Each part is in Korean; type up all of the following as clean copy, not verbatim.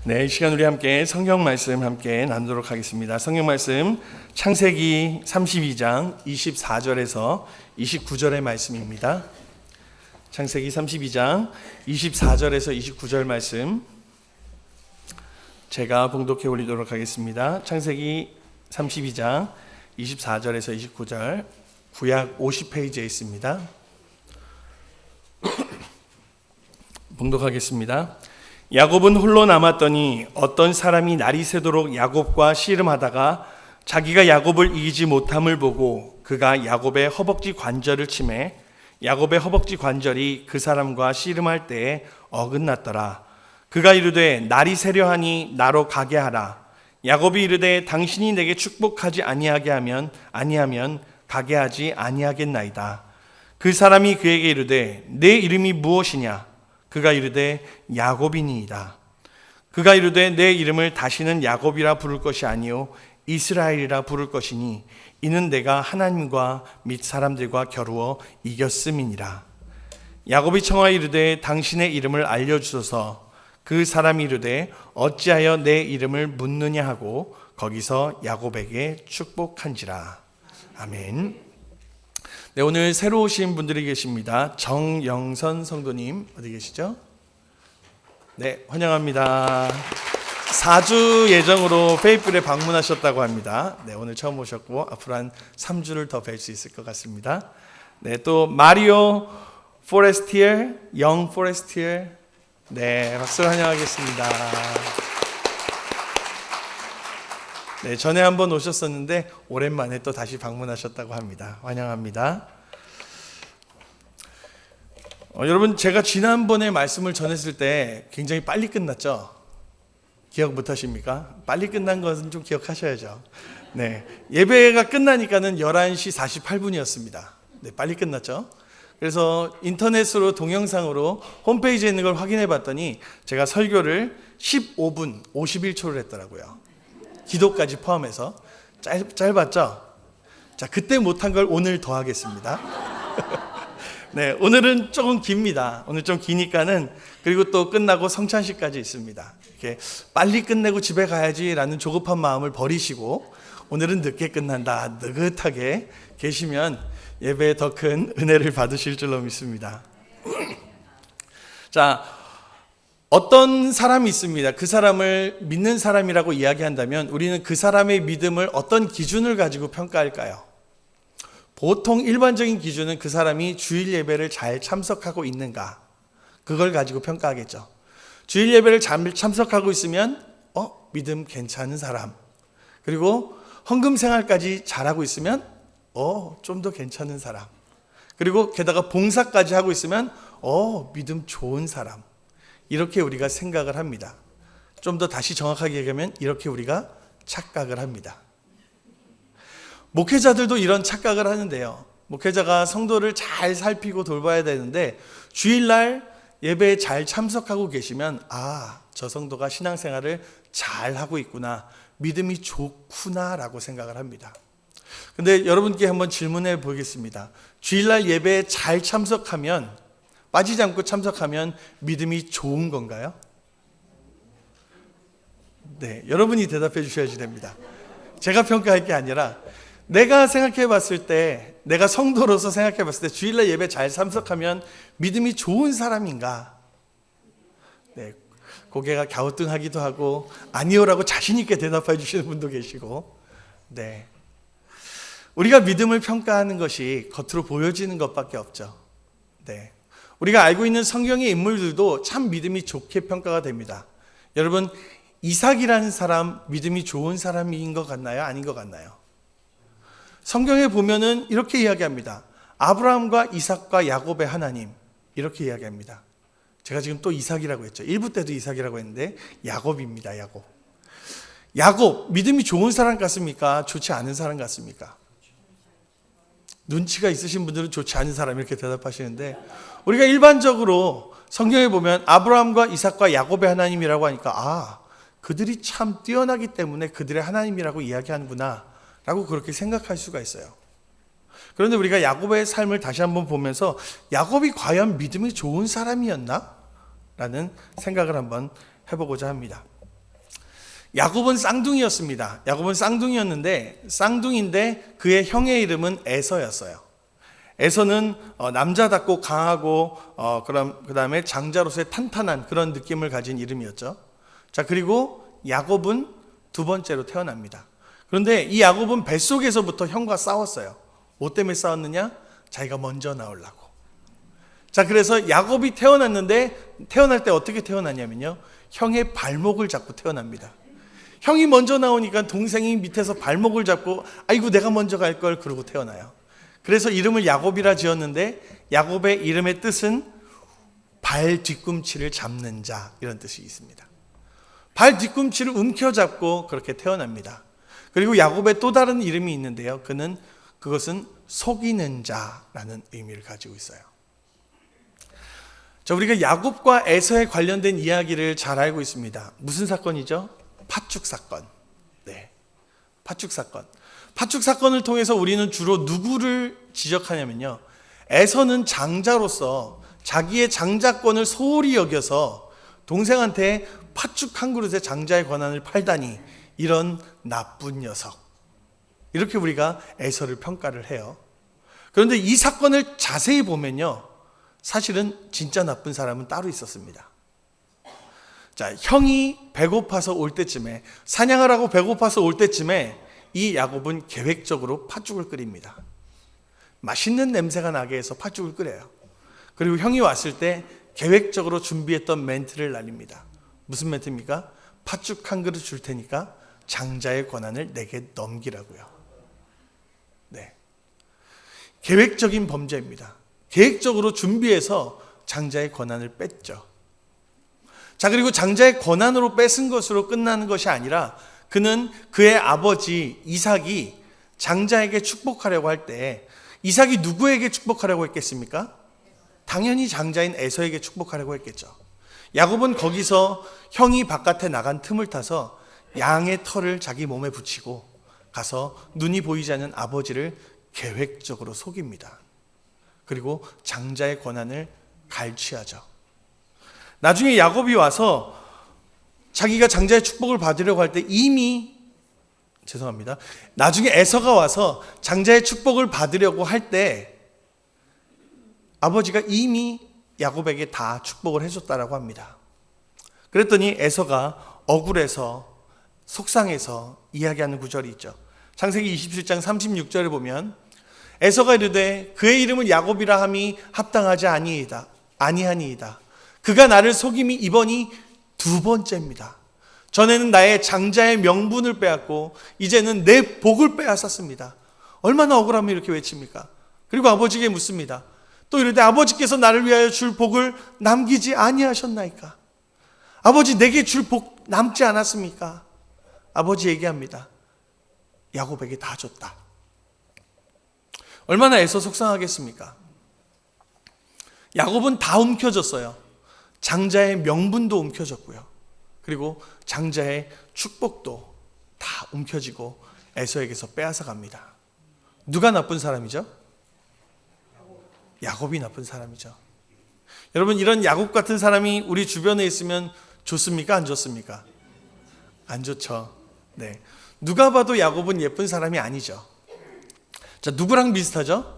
네, 이 시간 우리 함께 성경 말씀 함께 나누도록 하겠습니다. 성경 말씀 창세기 32장 24절에서 29절의 말씀입니다. 창세기 32장 24절에서 29절 말씀 제가 봉독해 올리도록 하겠습니다. 창세기 32장 24절에서 29절 구약 50페이지에 있습니다. 봉독하겠습니다. 야곱은 홀로 남았더니 어떤 사람이 날이 새도록 야곱과 씨름하다가 자기가 야곱을 이기지 못함을 보고 그가 야곱의 허벅지 관절을 치매 야곱의 허벅지 관절이 그 사람과 씨름할 때에 어긋났더라. 그가 이르되 날이 새려하니 나로 가게 하라. 야곱이 이르되 당신이 내게 축복하지 아니하면 가게 하지 아니하겠나이다. 그 사람이 그에게 이르되 내 이름이 무엇이냐? 그가 이르되 야곱이니이다. 그가 이르되 내 이름을 다시는 야곱이라 부를 것이 아니요 이스라엘이라 부를 것이니 이는 내가 하나님과 및 사람들과 겨루어 이겼음이니라. 야곱이 청하여 이르되 당신의 이름을 알려주소서. 그 사람이 이르되 어찌하여 내 이름을 묻느냐 하고 거기서 야곱에게 축복한지라. 아멘. 네, 오늘 새로 오신 분들이 계십니다. 정영선 성도님 어디 계시죠? 네, 환영합니다. 4주 예정으로 페이플에 방문하셨다고 합니다. 네, 오늘 처음 오셨고 앞으로 한 3주를 더 뵐 수 있을 것 같습니다. 네, 또 마리오 포레스티엘, 영 포레스티엘, 네, 박수로 환영하겠습니다. 네, 전에 한번 오셨었는데 오랜만에 또 다시 방문하셨다고 합니다. 환영합니다. 여러분, 제가 지난번에 말씀을 전했을 때 굉장히 빨리 끝났죠? 기억 못 하십니까? 빨리 끝난 것은 좀 기억하셔야죠. 네, 예배가 끝나니까는 11시 48분이었습니다. 네, 빨리 끝났죠? 그래서 인터넷으로 동영상으로 홈페이지에 있는 걸 확인해 봤더니 제가 설교를 15분 51초를 했더라고요. 기도까지 포함해서 짧았죠? 자, 그때 못한 걸 오늘 더 하겠습니다. 네, 오늘은 조금 깁니다. 오늘 좀 기니까는 그리고 또 끝나고 성찬식까지 있습니다. 이렇게 빨리 끝내고 집에 가야지라는 조급한 마음을 버리시고 오늘은 늦게 끝난다 느긋하게 계시면 예배에 더 큰 은혜를 받으실 줄로 믿습니다. 자, 어떤 사람이 있습니다. 그 사람을 믿는 사람이라고 이야기한다면 우리는 그 사람의 믿음을 어떤 기준을 가지고 평가할까요? 보통 일반적인 기준은 그 사람이 주일 예배를 잘 참석하고 있는가, 그걸 가지고 평가하겠죠. 주일 예배를 잘 참석하고 있으면 믿음 괜찮은 사람, 그리고 헌금 생활까지 잘하고 있으면 좀 더 괜찮은 사람, 그리고 게다가 봉사까지 하고 있으면 믿음 좋은 사람, 이렇게 우리가 생각을 합니다. 좀 더 다시 정확하게 얘기하면 이렇게 우리가 착각을 합니다. 목회자들도 이런 착각을 하는데요. 목회자가 성도를 잘 살피고 돌봐야 되는데 주일날 예배에 잘 참석하고 계시면 저 성도가 신앙생활을 잘 하고 있구나, 믿음이 좋구나라고 생각을 합니다. 근데 여러분께 한번 질문해 보겠습니다. 주일날 예배에 잘 참석하면, 빠지지 않고 참석하면 믿음이 좋은 건가요? 네, 여러분이 대답해 주셔야지 됩니다. 제가 평가할 게 아니라 내가 생각해 봤을 때, 내가 성도로서 생각해 봤을 때 주일날 예배 잘 참석하면 믿음이 좋은 사람인가? 네, 고개가 갸우뚱하기도 하고 아니요라고 자신 있게 대답해 주시는 분도 계시고, 네, 우리가 믿음을 평가하는 것이 겉으로 보여지는 것밖에 없죠. 네, 우리가 알고 있는 성경의 인물들도 참 믿음이 좋게 평가가 됩니다. 여러분, 이삭이라는 사람 믿음이 좋은 사람인 것 같나요? 아닌 것 같나요? 성경에 보면은 이렇게 이야기합니다. 아브라함과 이삭과 야곱의 하나님, 이렇게 이야기합니다. 제가 지금 또 이삭이라고 했죠. 1부 때도 이삭이라고 했는데 야곱입니다. 야곱 믿음이 좋은 사람 같습니까? 좋지 않은 사람 같습니까? 눈치가 있으신 분들은 좋지 않은 사람 이렇게 대답하시는데, 우리가 일반적으로 성경에 보면 아브라함과 이삭과 야곱의 하나님이라고 하니까 그들이 참 뛰어나기 때문에 그들의 하나님이라고 이야기하는구나 라고 그렇게 생각할 수가 있어요. 그런데 우리가 야곱의 삶을 다시 한번 보면서 야곱이 과연 믿음이 좋은 사람이었나? 라는 생각을 한번 해보고자 합니다. 야곱은 쌍둥이였습니다. 야곱은 쌍둥이인데 그의 형의 이름은 에서였어요. 에서는 남자답고 강하고 그다음에 장자로서의 탄탄한 그런 느낌을 가진 이름이었죠. 자, 그리고 야곱은 두 번째로 태어납니다. 그런데 이 야곱은 뱃속에서부터 형과 싸웠어요. 뭐 때문에 싸웠느냐? 자기가 먼저 나오려고. 자, 그래서 야곱이 태어났는데 태어날 때 어떻게 태어났냐면요, 형의 발목을 잡고 태어납니다. 형이 먼저 나오니까 동생이 밑에서 발목을 잡고 아이고 내가 먼저 갈 걸 그러고 태어나요. 그래서 이름을 야곱이라 지었는데 야곱의 이름의 뜻은 발 뒤꿈치를 잡는 자, 이런 뜻이 있습니다. 발 뒤꿈치를 움켜잡고 그렇게 태어납니다. 그리고 야곱의 또 다른 이름이 있는데요, 그것은 속이는 자라는 의미를 가지고 있어요. 자, 우리가 야곱과 에서에 관련된 이야기를 잘 알고 있습니다. 무슨 사건이죠? 팥죽 사건. 네, 팥죽 사건. 팥죽 사건을 통해서 우리는 주로 누구를 지적하냐면요, 에서는 장자로서 자기의 장자권을 소홀히 여겨서 동생한테 팥죽 한 그릇의 장자의 권한을 팔다니, 이런 나쁜 녀석, 이렇게 우리가 에서를 평가를 해요. 그런데 이 사건을 자세히 보면요, 사실은 진짜 나쁜 사람은 따로 있었습니다. 자, 형이 배고파서 올 때쯤에, 사냥하라고 배고파서 올 때쯤에 이 야곱은 계획적으로 팥죽을 끓입니다. 맛있는 냄새가 나게 해서 팥죽을 끓여요. 그리고 형이 왔을 때 계획적으로 준비했던 멘트를 날립니다. 무슨 멘트입니까? 팥죽 한 그릇 줄 테니까 장자의 권한을 내게 넘기라고요. 네, 계획적인 범죄입니다. 계획적으로 준비해서 장자의 권한을 뺐죠. 자, 그리고 장자의 권한으로 뺏은 것으로 끝나는 것이 아니라 그는 그의 아버지 이삭이 장자에게 축복하려고 할 때, 이삭이 누구에게 축복하려고 했겠습니까? 당연히 장자인 에서에게 축복하려고 했겠죠. 야곱은 거기서 형이 바깥에 나간 틈을 타서 양의 털을 자기 몸에 붙이고 가서 눈이 보이지 않는 아버지를 계획적으로 속입니다. 그리고 장자의 권한을 갈취하죠. 나중에 야곱이 와서 자기가 장자의 축복을 받으려고 할 때 나중에 에서가 와서 장자의 축복을 받으려고 할 때 아버지가 이미 야곱에게 다 축복을 해줬다라고 합니다. 그랬더니 에서가 억울해서 속상해서 이야기하는 구절이 있죠. 창세기 27장 36절에 보면 에서가 이르되 그의 이름을 야곱이라 함이 합당하지 아니하니이다. 그가 나를 속임이 이번이 두 번째입니다. 전에는 나의 장자의 명분을 빼앗고 이제는 내 복을 빼앗았습니다. 얼마나 억울하면 이렇게 외칩니까? 그리고 아버지에게 묻습니다. 또 이르되 아버지께서 나를 위하여 줄 복을 남기지 아니하셨나이까? 아버지, 내게 줄 복 남지 않았습니까? 아버지 얘기합니다. 야곱에게 다 줬다. 얼마나 애써 속상하겠습니까? 야곱은 다 움켜졌어요. 장자의 명분도 움켜졌고요. 그리고 장자의 축복도 다 움켜지고 에서에게서 빼앗아 갑니다. 누가 나쁜 사람이죠? 야곱이 나쁜 사람이죠. 여러분, 이런 야곱 같은 사람이 우리 주변에 있으면 좋습니까? 안 좋습니까? 안 좋죠. 네. 누가 봐도 야곱은 예쁜 사람이 아니죠. 자, 누구랑 비슷하죠?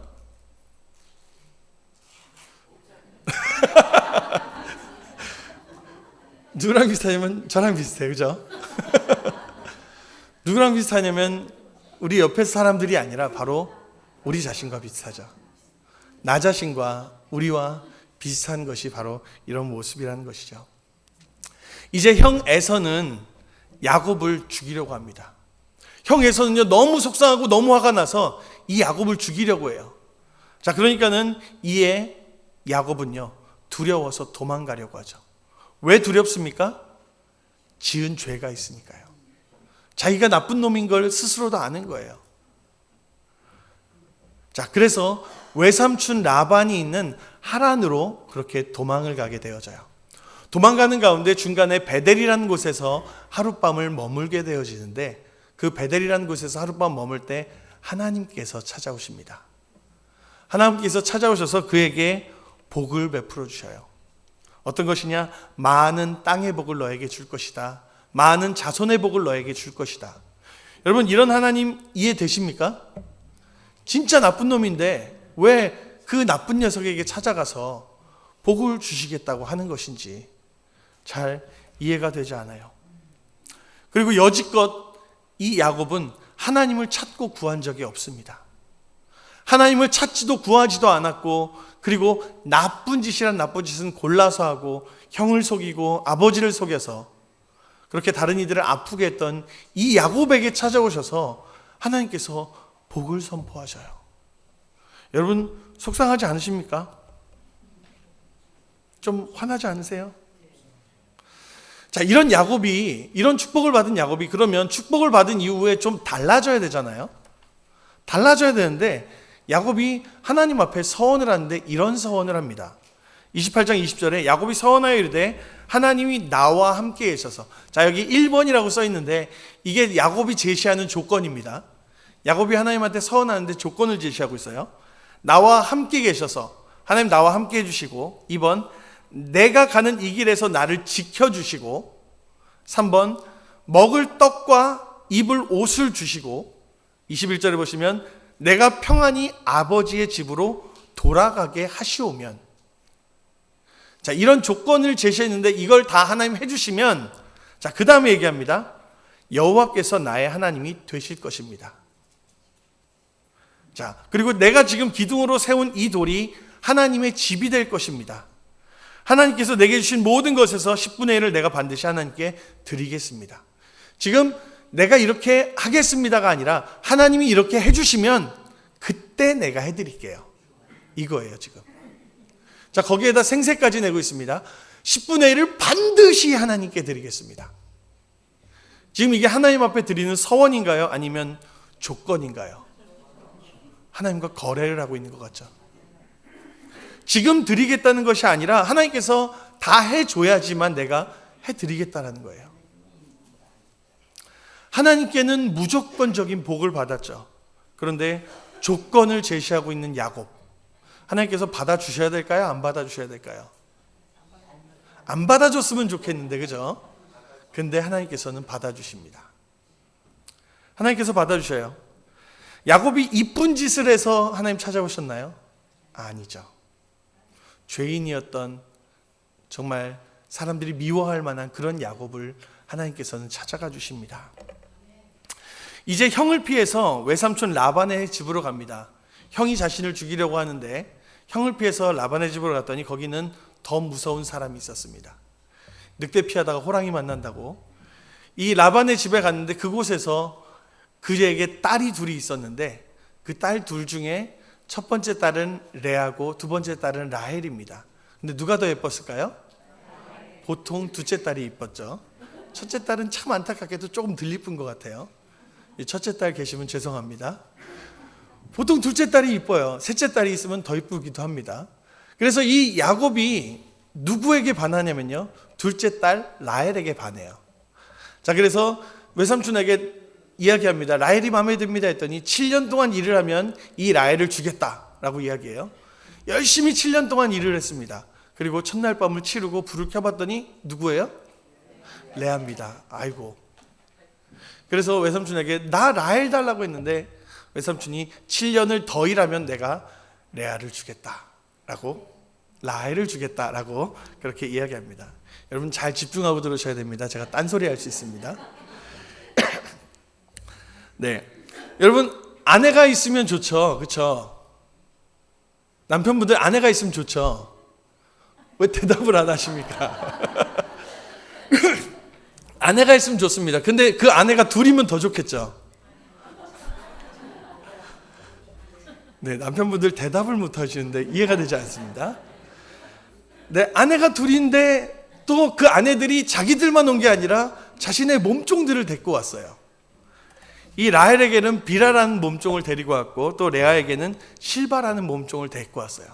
누구랑 비슷하냐면 저랑 비슷해요. 그죠? 누구랑 비슷하냐면 우리 옆에 사람들이 아니라 바로 우리 자신과 비슷하죠. 나 자신과 우리와 비슷한 것이 바로 이런 모습이라는 것이죠. 이제 형 에서는 야곱을 죽이려고 합니다. 형 에서는요, 너무 속상하고 너무 화가 나서 이 야곱을 죽이려고 해요. 자, 그러니까는 이에 야곱은요, 두려워서 도망가려고 하죠. 왜 두렵습니까? 지은 죄가 있으니까요. 자기가 나쁜 놈인 걸 스스로도 아는 거예요. 자, 그래서 외삼촌 라반이 있는 하란으로 그렇게 도망을 가게 되어져요. 도망가는 가운데 중간에 베델이라는 곳에서 하룻밤을 머물게 되어지는데, 그 베델이라는 곳에서 하룻밤 머물 때 하나님께서 찾아오십니다. 하나님께서 찾아오셔서 그에게 복을 베풀어 주셔요. 어떤 것이냐? 많은 땅의 복을 너에게 줄 것이다. 많은 자손의 복을 너에게 줄 것이다. 여러분, 이런 하나님 이해되십니까? 진짜 나쁜 놈인데 왜 그 나쁜 녀석에게 찾아가서 복을 주시겠다고 하는 것인지 잘 이해가 되지 않아요. 그리고 여지껏 이 야곱은 하나님을 찾고 구한 적이 없습니다. 하나님을 찾지도 구하지도 않았고, 그리고 나쁜 짓이란 나쁜 짓은 골라서 하고 형을 속이고 아버지를 속여서 그렇게 다른 이들을 아프게 했던 이 야곱에게 찾아오셔서 하나님께서 복을 선포하셔요. 여러분, 속상하지 않으십니까? 좀 화나지 않으세요? 자, 이런 야곱이, 이런 축복을 받은 야곱이 그러면 축복을 받은 이후에 좀 달라져야 되잖아요. 달라져야 되는데 야곱이 하나님 앞에 서원을 하는데 이런 서원을 합니다. 28장 20절에 야곱이 서원하여 이르되 하나님이 나와 함께 계셔서, 자, 여기 1번이라고 써 있는데 이게 야곱이 제시하는 조건입니다. 야곱이 하나님한테 서원하는데 조건을 제시하고 있어요. 나와 함께 계셔서, 하나님 나와 함께 해주시고, 2번 내가 가는 이 길에서 나를 지켜주시고, 3번 먹을 떡과 입을 옷을 주시고, 21절에 보시면 내가 평안히 아버지의 집으로 돌아가게 하시오면. 자, 이런 조건을 제시했는데 이걸 다 하나님 해주시면, 자, 그 다음에 얘기합니다. 여호와께서 나의 하나님이 되실 것입니다. 자, 그리고 내가 지금 기둥으로 세운 이 돌이 하나님의 집이 될 것입니다. 하나님께서 내게 주신 모든 것에서 10분의 1을 내가 반드시 하나님께 드리겠습니다. 지금 내가 이렇게 하겠습니다가 아니라 하나님이 이렇게 해주시면 그때 내가 해드릴게요. 이거예요, 지금. 자, 거기에다 생세까지 내고 있습니다. 10분의 1을 반드시 하나님께 드리겠습니다. 지금 이게 하나님 앞에 드리는 서원인가요? 아니면 조건인가요? 하나님과 거래를 하고 있는 것 같죠. 지금 드리겠다는 것이 아니라 하나님께서 다 해줘야지만 내가 해드리겠다는 거예요. 하나님께는 무조건적인 복을 받았죠. 그런데 조건을 제시하고 있는 야곱, 하나님께서 받아주셔야 될까요? 안 받아주셔야 될까요? 안 받아줬으면 좋겠는데, 그죠? 근데 하나님께서는 받아주십니다. 하나님께서 받아주셔요. 야곱이 이쁜 짓을 해서 하나님 찾아오셨나요? 아니죠. 죄인이었던, 정말 사람들이 미워할 만한 그런 야곱을 하나님께서는 찾아가 주십니다. 이제 형을 피해서 외삼촌 라반의 집으로 갑니다. 형이 자신을 죽이려고 하는데 형을 피해서 라반의 집으로 갔더니 거기는 더 무서운 사람이 있었습니다. 늑대 피하다가 호랑이 만난다고. 이 라반의 집에 갔는데 그곳에서 그에게 딸이 둘이 있었는데 그 딸 둘 중에 첫 번째 딸은 레아고 두 번째 딸은 라헬입니다. 근데 누가 더 예뻤을까요? 보통 둘째 딸이 이뻤죠. 첫째 딸은 참 안타깝게도 조금 덜 이쁜 것 같아요. 첫째 딸 계시면 죄송합니다. 보통 둘째 딸이 이뻐요. 셋째 딸이 있으면 더 이쁘기도 합니다. 그래서 이 야곱이 누구에게 반하냐면요, 둘째 딸 라헬에게 반해요. 자, 그래서 외삼촌에게 이야기합니다. 라헬이 마음에 듭니다 했더니 7년 동안 일을 하면 이 라헬을 주겠다라고 이야기해요. 열심히 7년 동안 일을 했습니다. 그리고 첫날 밤을 치르고 불을 켜봤더니 누구예요? 레아입니다. 아이고. 그래서 외삼촌에게 나 라헬 달라고 했는데 외삼촌이 7년을 더 일하면 내가 레아를 주겠다라고, 라헬을 주겠다라고 그렇게 이야기합니다. 여러분 잘 집중하고 들으셔야 됩니다. 제가 딴소리 할 수 있습니다. 네, 여러분 아내가 있으면 좋죠, 그렇죠? 남편분들 아내가 있으면 좋죠. 왜 대답을 안 하십니까? 아내가 있으면 좋습니다. 근데 그 아내가 둘이면 더 좋겠죠. 네, 남편분들 대답을 못 하시는데 이해가 되지 않습니다. 네, 아내가 둘인데 또 그 아내들이 자기들만 온 게 아니라 자신의 몸종들을 데리고 왔어요. 이 라헬에게는 비라라는 몸종을 데리고 왔고 또 레아에게는 실바라는 몸종을 데리고 왔어요.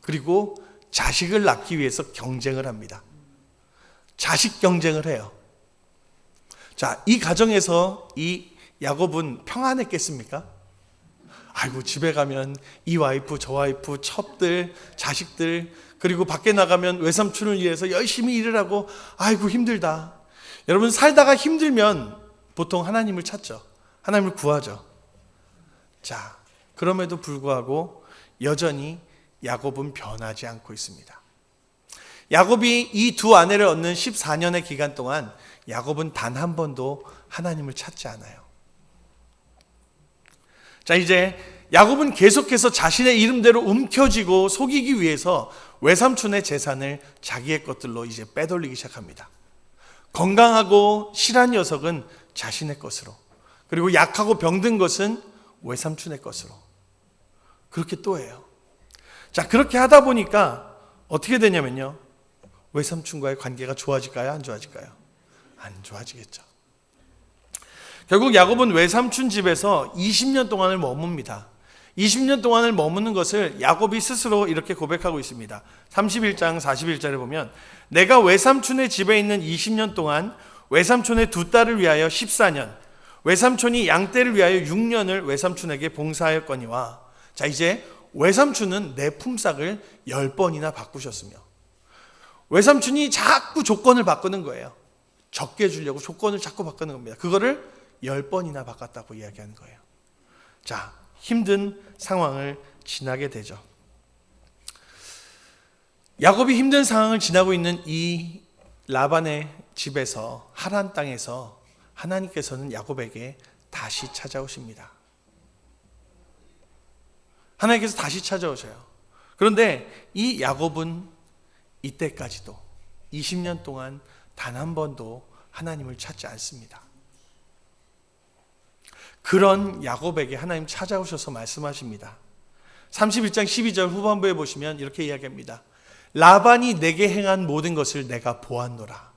그리고 자식을 낳기 위해서 경쟁을 합니다. 자식 경쟁을 해요. 자, 이 가정에서 이 야곱은 평안했겠습니까? 아이고, 집에 가면 이 와이프 저 와이프 첩들 자식들, 그리고 밖에 나가면 외삼촌을 위해서 열심히 일을 하고 아이고 힘들다. 여러분, 살다가 힘들면 보통 하나님을 찾죠. 하나님을 구하죠. 자, 그럼에도 불구하고 여전히 야곱은 변하지 않고 있습니다. 야곱이 이 두 아내를 얻는 14년의 기간 동안 야곱은 단 한 번도 하나님을 찾지 않아요. 자, 이제 야곱은 계속해서 자신의 이름대로 움켜쥐고 속이기 위해서 외삼촌의 재산을 자기의 것들로 이제 빼돌리기 시작합니다. 건강하고 실한 녀석은 자신의 것으로, 그리고 약하고 병든 것은 외삼촌의 것으로, 그렇게 또 해요. 자, 그렇게 하다 보니까 어떻게 되냐면요, 외삼촌과의 관계가 좋아질까요? 안 좋아질까요? 안 좋아지겠죠. 결국 야곱은 외삼촌 집에서 20년 동안을 머뭅니다. 20년 동안을 머무는 것을 야곱이 스스로 이렇게 고백하고 있습니다. 31장 41절에 보면, 내가 외삼촌의 집에 있는 20년 동안 외삼촌의 두 딸을 위하여 14년, 외삼촌이 양떼를 위하여 6년을 외삼촌에게 봉사하였거니와. 자, 이제 외삼촌은 내 품삯을 10번이나 바꾸셨으며, 외삼촌이 자꾸 조건을 바꾸는 거예요. 적게 주려고 조건을 자꾸 바꾸는 겁니다. 그거를 10번이나 바꿨다고 이야기하는 거예요. 자, 힘든 상황을 지나게 되죠. 야곱이 힘든 상황을 지나고 있는 이 라반의 집에서, 하란 땅에서 하나님께서는 야곱에게 다시 찾아오십니다. 하나님께서 다시 찾아오셔요. 그런데 이 야곱은 이때까지도 20년 동안 단 한 번도 하나님을 찾지 않습니다. 그런 야곱에게 하나님 찾아오셔서 말씀하십니다. 31장 12절 후반부에 보시면 이렇게 이야기합니다. 라반이 내게 행한 모든 것을 내가 보았노라.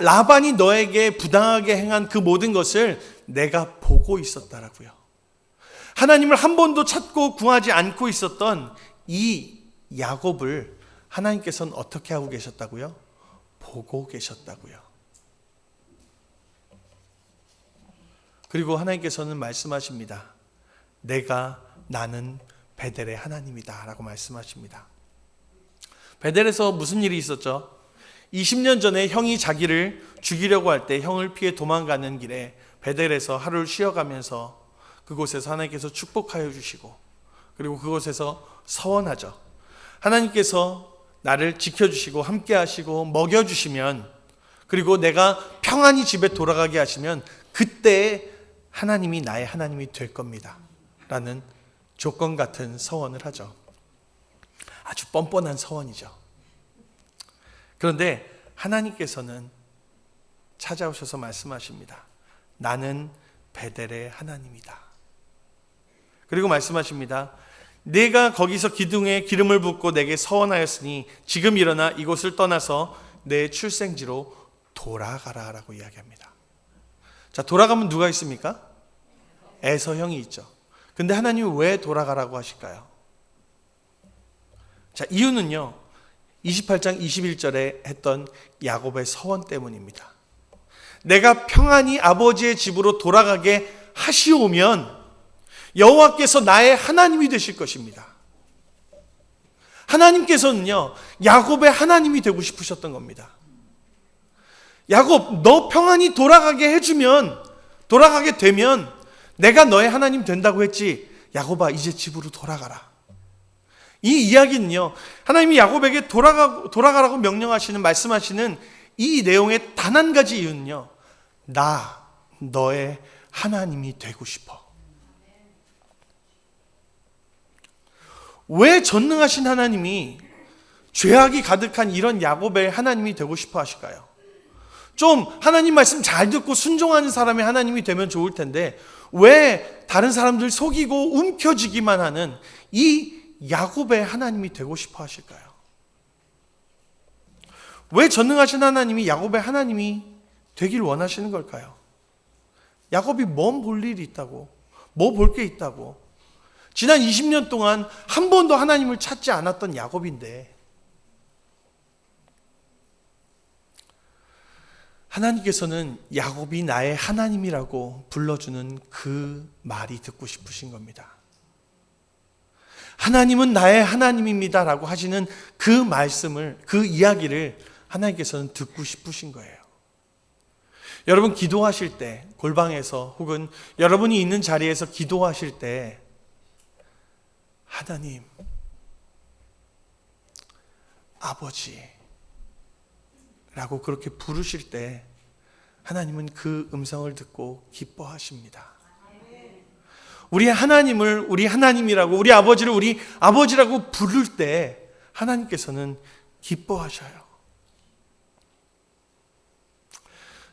라반이 너에게 부당하게 행한 그 모든 것을 내가 보고 있었다라고요. 하나님을 한 번도 찾고 구하지 않고 있었던 이 야곱을 하나님께서는 어떻게 하고 계셨다고요? 보고 계셨다고요. 그리고 하나님께서는 말씀하십니다. 나는 베델의 하나님이다 라고 말씀하십니다. 베델에서 무슨 일이 있었죠? 20년 전에 형이 자기를 죽이려고 할 때 형을 피해 도망가는 길에 베델에서 하루를 쉬어가면서 그곳에서 하나님께서 축복하여 주시고, 그리고 그곳에서 서원하죠. 하나님께서 나를 지켜주시고 함께 하시고 먹여주시면, 그리고 내가 평안히 집에 돌아가게 하시면 그때 하나님이 나의 하나님이 될 겁니다 라는 조건 같은 서원을 하죠. 아주 뻔뻔한 서원이죠. 그런데 하나님께서는 찾아오셔서 말씀하십니다. 나는 베델의 하나님이다. 그리고 말씀하십니다. 내가 거기서 기둥에 기름을 붓고 내게 서원하였으니 지금 일어나 이곳을 떠나서 내 출생지로 돌아가라 라고 이야기합니다. 자, 돌아가면 누가 있습니까? 에서 형이 있죠. 근데 하나님이 왜 돌아가라고 하실까요? 자, 이유는요, 28장 21절에 했던 야곱의 서원 때문입니다. 내가 평안히 아버지의 집으로 돌아가게 하시오면 여호와께서 나의 하나님이 되실 것입니다. 하나님께서는요, 야곱의 하나님이 되고 싶으셨던 겁니다. 야곱, 너 평안히 돌아가게 되면 내가 너의 하나님 된다고 했지. 야곱아, 이제 집으로 돌아가라. 이 이야기는요, 하나님이 야곱에게 돌아가라고 말씀하시는 이 내용의 단 한 가지 이유는요, 너의 하나님이 되고 싶어. 왜 전능하신 하나님이 죄악이 가득한 이런 야곱의 하나님이 되고 싶어 하실까요? 좀 하나님 말씀 잘 듣고 순종하는 사람의 하나님이 되면 좋을 텐데 왜 다른 사람들 속이고 움켜쥐기만 하는 이 야곱의 하나님이 되고 싶어 하실까요? 왜 전능하신 하나님이 야곱의 하나님이 되길 원하시는 걸까요? 야곱이 뭔 볼 일이 있다고, 뭐 볼 게 있다고, 지난 20년 동안 한 번도 하나님을 찾지 않았던 야곱인데, 하나님께서는 야곱이 나의 하나님이라고 불러주는 그 말이 듣고 싶으신 겁니다. 하나님은 나의 하나님입니다 라고 하시는 그 말씀을, 그 이야기를 하나님께서는 듣고 싶으신 거예요. 여러분 기도하실 때 골방에서 혹은 여러분이 있는 자리에서 기도하실 때 하나님, 아버지 라고 그렇게 부르실 때 하나님은 그 음성을 듣고 기뻐하십니다. 우리 하나님을 우리 하나님이라고, 우리 아버지를 우리 아버지라고 부를 때 하나님께서는 기뻐하셔요.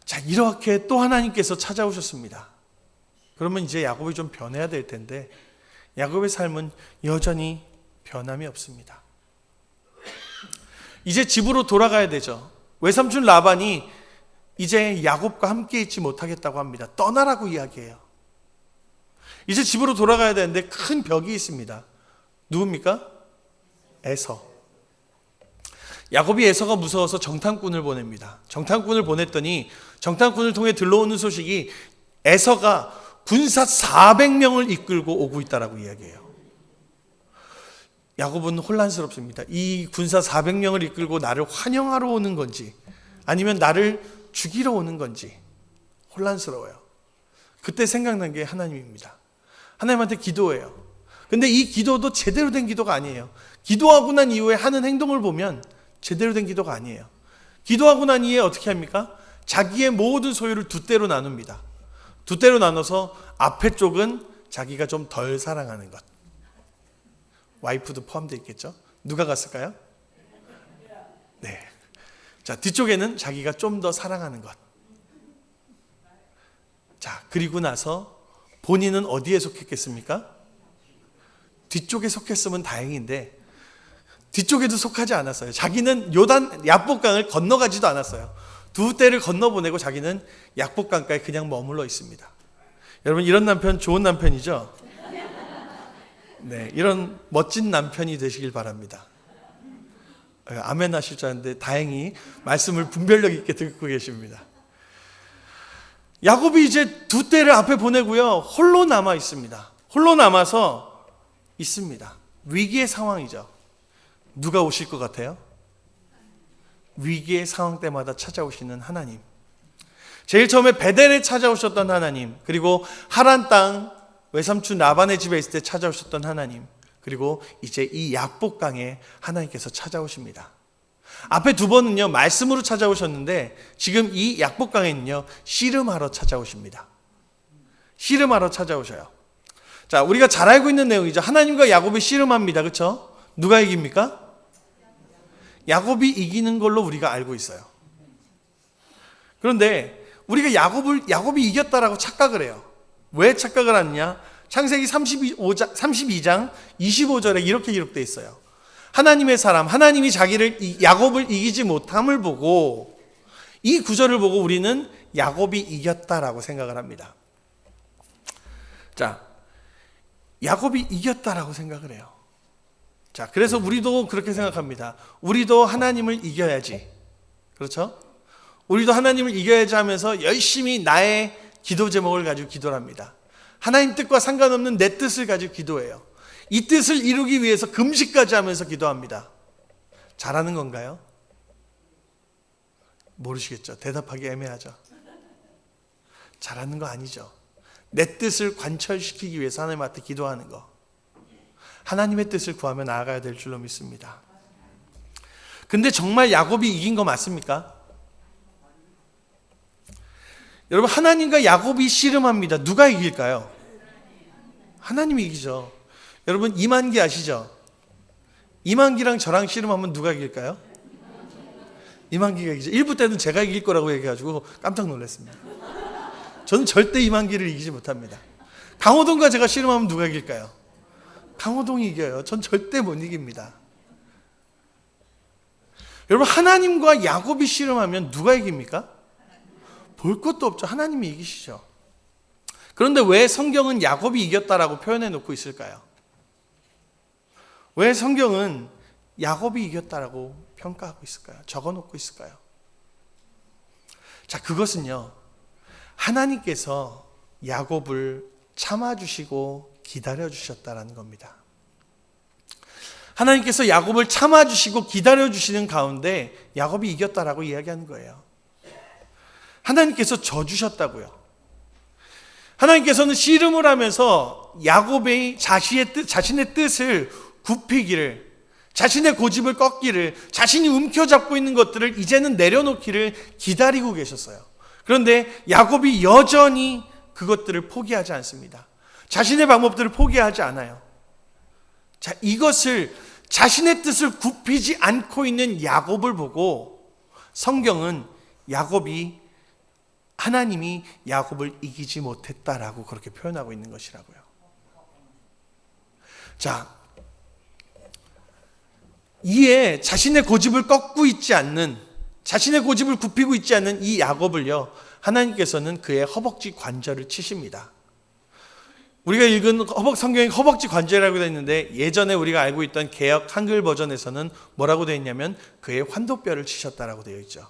자, 이렇게 또 하나님께서 찾아오셨습니다. 그러면 이제 야곱이 좀 변해야 될 텐데 야곱의 삶은 여전히 변함이 없습니다. 이제 집으로 돌아가야 되죠. 외삼촌 라반이 이제 야곱과 함께 있지 못하겠다고 합니다. 떠나라고 이야기해요. 이제 집으로 돌아가야 되는데 큰 벽이 있습니다. 누굽니까? 에서. 야곱이 에서가 무서워서 정탐꾼을 보냅니다. 정탐꾼을 보냈더니 정탐꾼을 통해 들러오는 소식이 에서가 군사 400명을 이끌고 오고 있다라고 이야기해요. 야곱은 혼란스럽습니다. 이 군사 400명을 이끌고 나를 환영하러 오는 건지 아니면 나를 죽이러 오는 건지 혼란스러워요. 그때 생각난 게 하나님입니다. 하나님한테 기도해요. 근데 이 기도도 제대로 된 기도가 아니에요. 기도하고 난 이후에 하는 행동을 보면 제대로 된 기도가 아니에요. 기도하고 난 이후에 어떻게 합니까? 자기의 모든 소유를 두 대로 나눕니다. 두 대로 나눠서 앞에 쪽은 자기가 좀 덜 사랑하는 것. 와이프도 포함되어 있겠죠? 누가 갔을까요? 네. 자, 뒤쪽에는 자기가 좀 더 사랑하는 것. 자, 그리고 나서 본인은 어디에 속했겠습니까? 뒤쪽에 속했으면 다행인데 뒤쪽에도 속하지 않았어요. 자기는 요단 야복강을 건너가지도 않았어요. 두 대를 건너보내고 자기는 약복강가에 그냥 머물러 있습니다. 여러분 이런 남편 좋은 남편이죠? 네, 이런 멋진 남편이 되시길 바랍니다. 아멘 하실 줄 알았는데 다행히 말씀을 분별력 있게 듣고 계십니다. 야곱이 이제 두 대를 앞에 보내고요. 홀로 남아 있습니다. 홀로 남아서 있습니다. 위기의 상황이죠. 누가 오실 것 같아요? 위기의 상황 때마다 찾아오시는 하나님. 제일 처음에 베델에 찾아오셨던 하나님, 그리고 하란 땅 외삼촌 라반의 집에 있을 때 찾아오셨던 하나님, 그리고 이제 이 약복강에 하나님께서 찾아오십니다. 앞에 두 번은요 말씀으로 찾아오셨는데 지금 이 약복강에는요 씨름하러 찾아오십니다. 씨름하러 찾아오셔요. 자, 우리가 잘 알고 있는 내용이죠. 하나님과 야곱이 씨름합니다. 그렇죠? 누가 이깁니까? 야곱이 이기는 걸로 우리가 알고 있어요. 그런데 우리가 야곱이 이겼다라고 착각을 해요. 왜 착각을 하느냐? 창세기 32장 25절에 이렇게 기록되어 있어요. 하나님의 사람, 하나님이 야곱을 이기지 못함을 보고 이 구절을 보고 우리는 야곱이 이겼다라고 생각을 합니다. 자, 야곱이 이겼다라고 생각을 해요. 자, 그래서 우리도 그렇게 생각합니다. 우리도 하나님을 이겨야지. 그렇죠? 우리도 하나님을 이겨야지 하면서 열심히 나의 기도 제목을 가지고 기도를 합니다. 하나님 뜻과 상관없는 내 뜻을 가지고 기도해요. 이 뜻을 이루기 위해서 금식까지 하면서 기도합니다. 잘하는 건가요? 모르시겠죠? 대답하기 애매하죠. 잘하는 거 아니죠. 내 뜻을 관철시키기 위해서 하나님한테 기도하는 거. 하나님의 뜻을 구하며 나아가야 될 줄로 믿습니다. 근데 정말 야곱이 이긴 거 맞습니까? 여러분 하나님과 야곱이 씨름합니다. 누가 이길까요? 하나님이 이기죠. 여러분 이만기 아시죠? 이만기랑 저랑 씨름하면 누가 이길까요? 이만기가 이기죠. 1부 때는 제가 이길 거라고 얘기해가지고 깜짝 놀랐습니다. 저는 절대 이만기를 이기지 못합니다. 강호동과 제가 씨름하면 누가 이길까요? 강호동이 이겨요. 전 절대 못 이깁니다. 여러분 하나님과 야곱이 씨름하면 누가 이깁니까? 볼 것도 없죠. 하나님이 이기시죠. 그런데 왜 성경은 야곱이 이겼다라고 표현해 놓고 있을까요? 왜 성경은 야곱이 이겼다라고 평가하고 있을까요? 적어 놓고 있을까요? 자, 그것은요 하나님께서 야곱을 참아주시고 기다려주셨다라는 겁니다. 하나님께서 야곱을 참아주시고 기다려주시는 가운데 야곱이 이겼다라고 이야기하는 거예요. 하나님께서 져주셨다고요. 하나님께서는 씨름을 하면서 야곱의 자신의 뜻을 굽히기를, 자신의 고집을 꺾기를, 자신이 움켜잡고 있는 것들을 이제는 내려놓기를 기다리고 계셨어요. 그런데 야곱이 여전히 그것들을 포기하지 않습니다. 자신의 방법들을 포기하지 않아요. 자, 이것을 자신의 뜻을 굽히지 않고 있는 야곱을 보고 성경은 하나님이 야곱을 이기지 못했다라고 그렇게 표현하고 있는 것이라고요. 자, 이에 자신의 고집을 꺾고 있지 않는, 자신의 고집을 굽히고 있지 않는 이 야곱을요, 하나님께서는 그의 허벅지 관절을 치십니다. 우리가 읽은 성경에 허벅지 관절이라고 되어 있는데 예전에 우리가 알고 있던 개역 한글 버전에서는 뭐라고 되어 있냐면 그의 환도뼈를 치셨다라고 되어 있죠.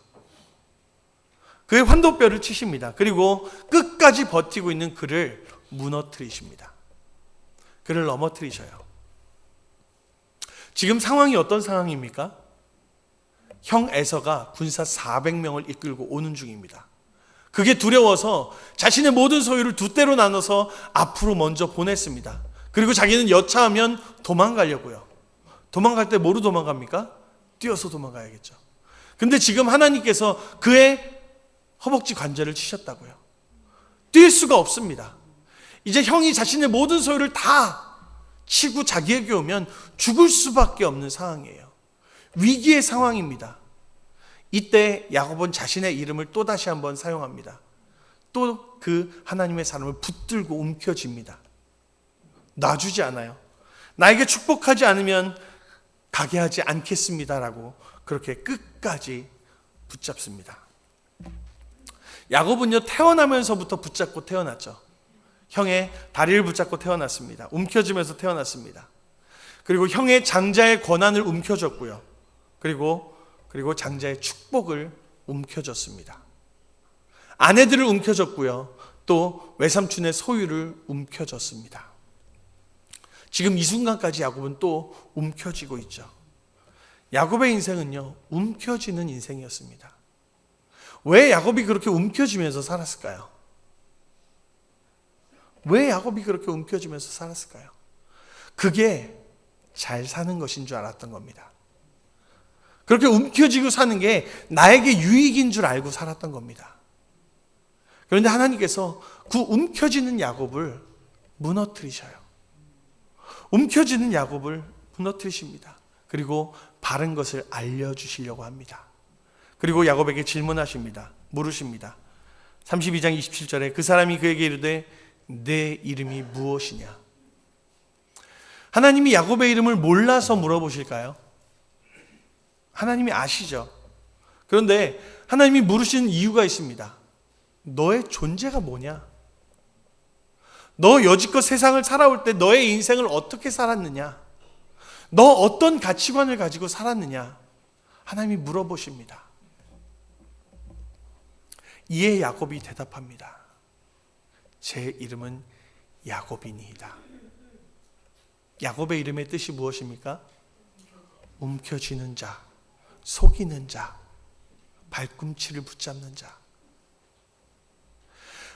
그의 환도뼈를 치십니다. 그리고 끝까지 버티고 있는 그를 무너뜨리십니다. 그를 넘어뜨리셔요. 지금 상황이 어떤 상황입니까? 형 에서가 군사 400명을 이끌고 오는 중입니다. 그게 두려워서 자신의 모든 소유를 두 대로 나눠서 앞으로 먼저 보냈습니다. 그리고 자기는 여차하면 도망가려고요. 도망갈 때 뭐로 도망갑니까? 뛰어서 도망가야겠죠. 근데 지금 하나님께서 그의 허벅지 관절을 치셨다고요. 뛸 수가 없습니다. 이제 형이 자신의 모든 소유를 다 치고 자기에게 오면 죽을 수밖에 없는 상황이에요. 위기의 상황입니다. 이때 야곱은 자신의 이름을 또다시 한번 사용합니다. 또 그 하나님의 사람을 붙들고 움켜쥡니다. 놔주지 않아요. 나에게 축복하지 않으면 가게 하지 않겠습니다라고 그렇게 끝까지 붙잡습니다. 야곱은요, 태어나면서부터 붙잡고 태어났죠. 형의 다리를 붙잡고 태어났습니다. 움켜쥐면서 태어났습니다. 그리고 형의 장자의 권한을 움켜줬고요. 그리고 장자의 축복을 움켜줬습니다. 아내들을 움켜줬고요. 또 외삼촌의 소유를 움켜줬습니다. 지금 이 순간까지 야곱은 또 움켜쥐고 있죠. 야곱의 인생은요, 움켜쥐는 인생이었습니다. 왜 야곱이 그렇게 움켜쥐면서 살았을까요? 왜 야곱이 그렇게 움켜쥐면서 살았을까요? 그게 잘 사는 것인 줄 알았던 겁니다. 그렇게 움켜쥐고 사는 게 나에게 유익인 줄 알고 살았던 겁니다. 그런데 하나님께서 그 움켜쥐는 야곱을 무너뜨리셔요. 움켜쥐는 야곱을 무너뜨리십니다. 그리고 바른 것을 알려주시려고 합니다. 그리고 야곱에게 질문하십니다. 물으십니다. 32장 27절에 그 사람이 그에게 이르되 내 이름이 무엇이냐? 하나님이 야곱의 이름을 몰라서 물어보실까요? 하나님이 아시죠. 그런데 하나님이 물으시는 이유가 있습니다. 너의 존재가 뭐냐? 너 여지껏 세상을 살아올 때 너의 인생을 어떻게 살았느냐? 너 어떤 가치관을 가지고 살았느냐? 하나님이 물어보십니다. 이에 야곱이 대답합니다. 제 이름은 야곱이니이다. 야곱의 이름의 뜻이 무엇입니까? 움켜쥐는 자, 속이는 자, 발꿈치를 붙잡는 자.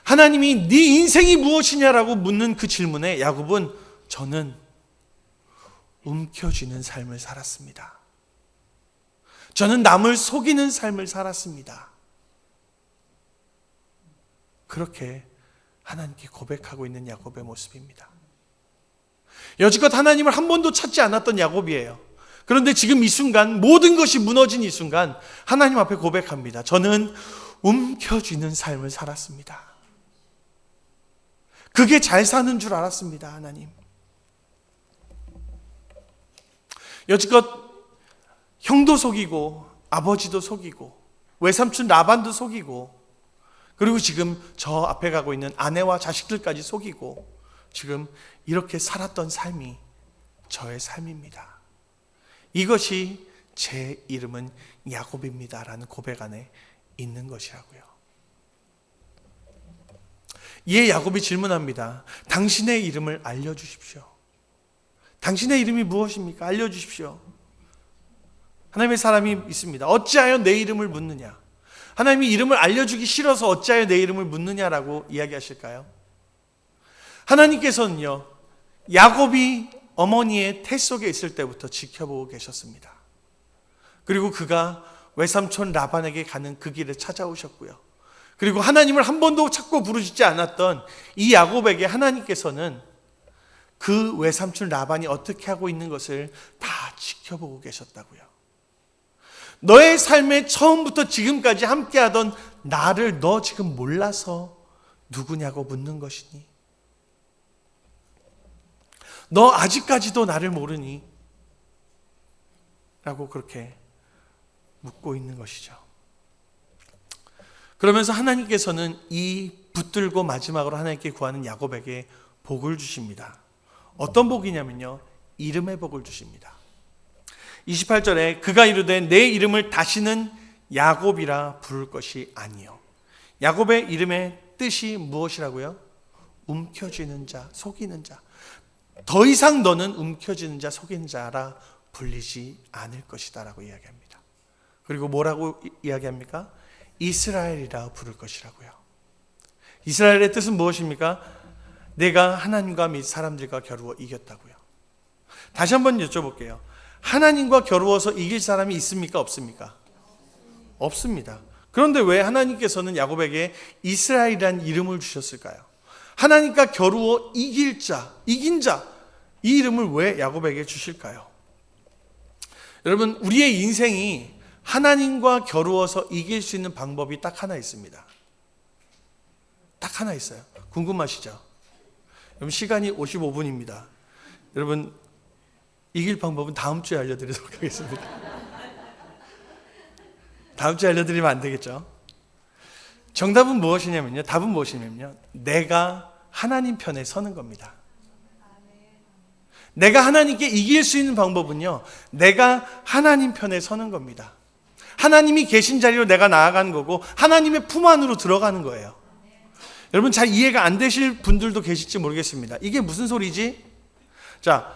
하나님이 네 인생이 무엇이냐라고 묻는 그 질문에 야곱은 저는 움켜쥐는 삶을 살았습니다. 저는 남을 속이는 삶을 살았습니다. 그렇게 하나님께 고백하고 있는 야곱의 모습입니다. 여지껏 하나님을 한 번도 찾지 않았던 야곱이에요. 그런데 지금 이 순간, 모든 것이 무너진 이 순간 하나님 앞에 고백합니다. 저는 움켜쥐는 삶을 살았습니다. 그게 잘 사는 줄 알았습니다. 하나님. 여지껏 형도 속이고 아버지도 속이고 외삼촌 라반도 속이고 그리고 지금 저 앞에 가고 있는 아내와 자식들까지 속이고 지금 이렇게 살았던 삶이 저의 삶입니다. 이것이 제 이름은 야곱입니다라는 고백 안에 있는 것이라고요. 이에 야곱이 질문합니다. 당신의 이름을 알려주십시오. 당신의 이름이 무엇입니까? 알려주십시오. 하나님의 사람이 있습니다. 어찌하여 내 이름을 묻느냐? 하나님이 이름을 알려주기 싫어서 어찌하여 내 이름을 묻느냐라고 이야기하실까요? 하나님께서는요, 야곱이 어머니의 태 속에 있을 때부터 지켜보고 계셨습니다. 그리고 그가 외삼촌 라반에게 가는 그 길에 찾아오셨고요. 그리고 하나님을 한 번도 찾고 부르짖지 않았던 이 야곱에게 하나님께서는 그 외삼촌 라반이 어떻게 하고 있는 것을 다 지켜보고 계셨다고요. 너의 삶에 처음부터 지금까지 함께하던 나를 너 지금 몰라서 누구냐고 묻는 것이니? 너 아직까지도 나를 모르니? 라고 그렇게 묻고 있는 것이죠. 그러면서 하나님께서는 이 붙들고 마지막으로 하나님께 구하는 야곱에게 복을 주십니다. 어떤 복이냐면요, 이름의 복을 주십니다. 28절에 그가 이르되 내 이름을 다시는 야곱이라 부를 것이 아니요. 야곱의 이름의 뜻이 무엇이라고요? 움켜쥐는 자, 속이는 자. 더 이상 너는 움켜쥐는 자, 속이는 자라 불리지 않을 것이다 라고 이야기합니다. 그리고 뭐라고 이야기합니까? 이스라엘이라 부를 것이라고요. 이스라엘의 뜻은 무엇입니까? 내가 하나님과 및 사람들과 겨루어 이겼다고요. 다시 한번 여쭤볼게요. 하나님과 겨루어서 이길 사람이 있습니까? 없습니까? 없습니다. 그런데 왜 하나님께서는 야곱에게 이스라엘이라는 이름을 주셨을까요? 하나님과 겨루어 이길 자, 이긴 자, 이 이름을 왜 야곱에게 주실까요? 여러분, 우리의 인생이 하나님과 겨루어서 이길 수 있는 방법이 딱 하나 있습니다. 딱 하나 있어요. 궁금하시죠? 여러분, 시간이 55분입니다. 여러분, 이길 방법은 다음 주에 알려드리도록 하겠습니다. 다음 주에 알려드리면 안 되겠죠? 정답은 무엇이냐면요, 답은 무엇이냐면요, 내가 하나님 편에 서는 겁니다. 내가 하나님께 이길 수 있는 방법은요, 내가 하나님 편에 서는 겁니다. 하나님이 계신 자리로 내가 나아가는 거고 하나님의 품 안으로 들어가는 거예요. 여러분, 잘 이해가 안 되실 분들도 계실지 모르겠습니다. 이게 무슨 소리지? 자,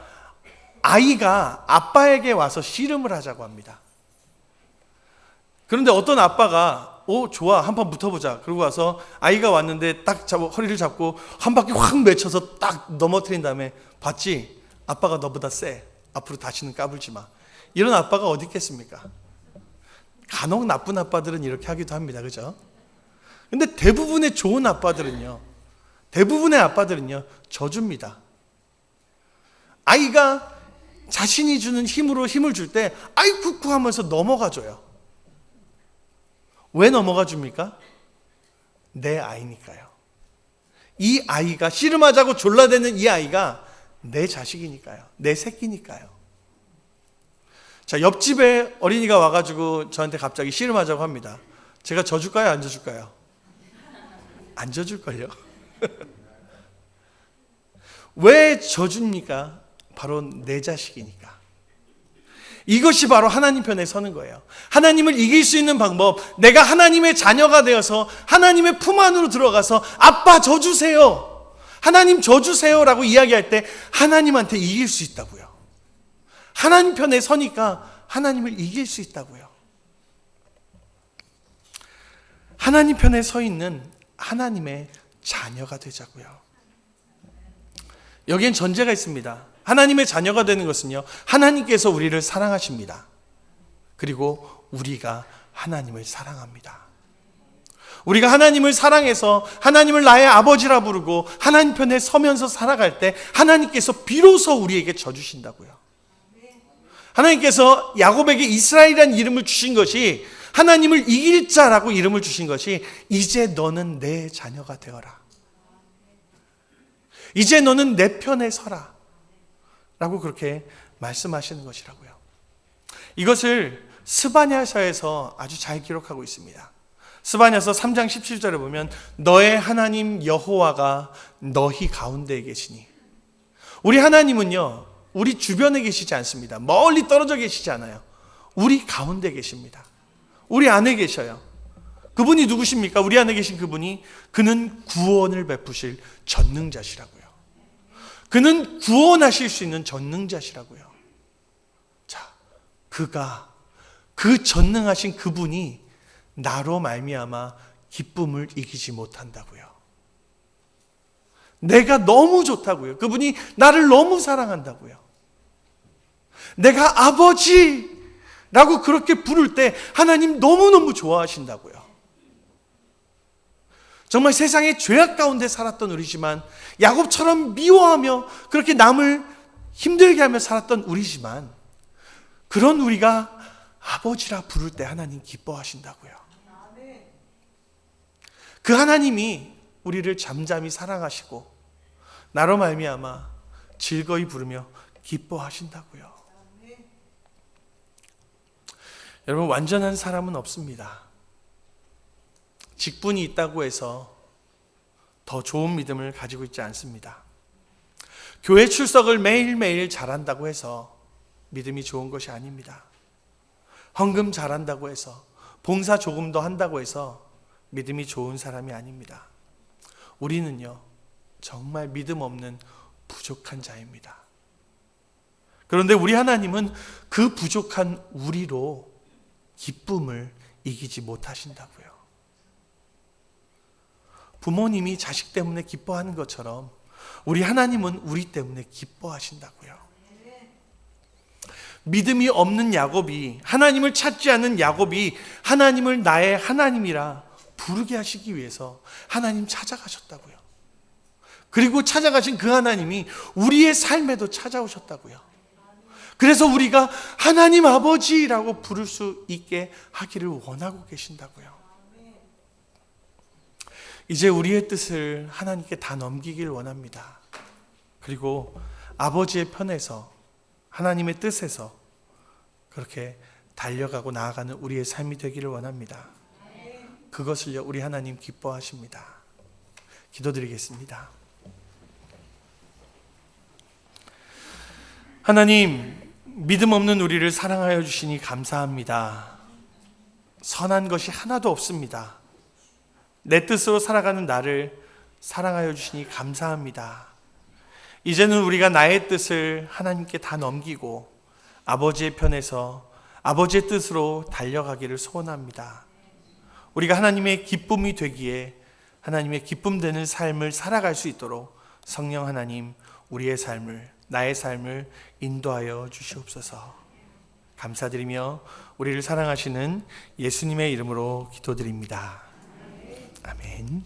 아이가 아빠에게 와서 씨름을 하자고 합니다. 그런데 어떤 아빠가 좋아, 한판 붙어보자. 그러고 와서 아이가 왔는데 딱 허리를 잡고 한 바퀴 확 맺혀서 딱 넘어뜨린 다음에 봤지? 아빠가 너보다 세. 앞으로 다시는 까불지 마. 이런 아빠가 어디 있겠습니까? 간혹 나쁜 아빠들은 이렇게 하기도 합니다. 그죠? 근데 대부분의 좋은 아빠들은요, 져줍니다. 아이가 자신이 주는 힘으로 힘을 줄 때 아이쿠쿠 하면서 넘어가줘요. 왜 넘어가 줍니까? 내 아이니까요. 이 아이가 씨름하자고 졸라대는 이 아이가 내 자식이니까요. 내 새끼니까요. 자, 옆집에 어린이가 와가지고 저한테 갑자기 씨름하자고 합니다. 제가 져줄까요? 안 져줄까요? 안 져줄걸요? 왜 져줍니까? 바로 내 자식이니까. 이것이 바로 하나님 편에 서는 거예요. 하나님을 이길 수 있는 방법, 내가 하나님의 자녀가 되어서 하나님의 품 안으로 들어가서 아빠 져주세요, 하나님 져주세요 라고 이야기할 때 하나님한테 이길 수 있다고요. 하나님 편에 서니까 하나님을 이길 수 있다고요. 하나님 편에 서 있는 하나님의 자녀가 되자고요. 여기엔 전제가 있습니다. 하나님의 자녀가 되는 것은요, 하나님께서 우리를 사랑하십니다. 그리고 우리가 하나님을 사랑합니다. 우리가 하나님을 사랑해서 하나님을 나의 아버지라 부르고 하나님 편에 서면서 살아갈 때 하나님께서 비로소 우리에게 져주신다고요. 하나님께서 야곱에게 이스라엘이라는 이름을 주신 것이, 하나님을 이길 자라고 이름을 주신 것이, 이제 너는 내 자녀가 되어라, 이제 너는 내 편에 서라 라고 그렇게 말씀하시는 것이라고요. 이것을 스바냐서에서 아주 잘 기록하고 있습니다. 스바냐서 3장 17절에 보면 너의 하나님 여호와가 너희 가운데에 계시니, 우리 하나님은요, 우리 주변에 계시지 않습니다. 멀리 떨어져 계시지 않아요. 우리 가운데 계십니다. 우리 안에 계셔요. 그분이 누구십니까? 우리 안에 계신 그분이, 그는 구원을 베푸실 전능자시라고요. 그는 구원하실 수 있는 전능자시라고요. 자, 그 전능하신 그분이 나로 말미암아 기쁨을 이기지 못한다고요. 내가 너무 좋다고요. 그분이 나를 너무 사랑한다고요. 내가 아버지라고 그렇게 부를 때 하나님 너무너무 좋아하신다고요. 정말 세상의 죄악 가운데 살았던 우리지만, 야곱처럼 미워하며 그렇게 남을 힘들게 하며 살았던 우리지만, 그런 우리가 아버지라 부를 때 하나님 기뻐하신다고요. 그 하나님이 우리를 잠잠히 사랑하시고 나로 말미암아 즐거이 부르며 기뻐하신다고요. 여러분, 완전한 사람은 없습니다. 직분이 있다고 해서 더 좋은 믿음을 가지고 있지 않습니다. 교회 출석을 매일매일 잘한다고 해서 믿음이 좋은 것이 아닙니다. 헌금 잘한다고 해서, 봉사 조금 더 한다고 해서 믿음이 좋은 사람이 아닙니다. 우리는요, 정말 믿음 없는 부족한 자입니다. 그런데 우리 하나님은 그 부족한 우리로 기쁨을 이기지 못하신다고요. 부모님이 자식 때문에 기뻐하는 것처럼 우리 하나님은 우리 때문에 기뻐하신다고요. 믿음이 없는 야곱이, 하나님을 찾지 않는 야곱이 하나님을 나의 하나님이라 부르게 하시기 위해서 하나님 찾아가셨다고요. 그리고 찾아가신 그 하나님이 우리의 삶에도 찾아오셨다고요. 그래서 우리가 하나님 아버지라고 부를 수 있게 하기를 원하고 계신다고요. 이제 우리의 뜻을 하나님께 다 넘기길 원합니다. 그리고 아버지의 편에서, 하나님의 뜻에서 그렇게 달려가고 나아가는 우리의 삶이 되기를 원합니다. 그것을요, 우리 하나님 기뻐하십니다. 기도드리겠습니다. 하나님, 믿음 없는 우리를 사랑하여 주시니 감사합니다. 선한 것이 하나도 없습니다. 내 뜻으로 살아가는 나를 사랑하여 주시니 감사합니다. 이제는 우리가 나의 뜻을 하나님께 다 넘기고 아버지의 편에서 아버지의 뜻으로 달려가기를 소원합니다. 우리가 하나님의 기쁨이 되기에 하나님의 기쁨 되는 삶을 살아갈 수 있도록 성령 하나님, 우리의 삶을, 나의 삶을 인도하여 주시옵소서. 감사드리며 우리를 사랑하시는 예수님의 이름으로 기도드립니다. 아멘.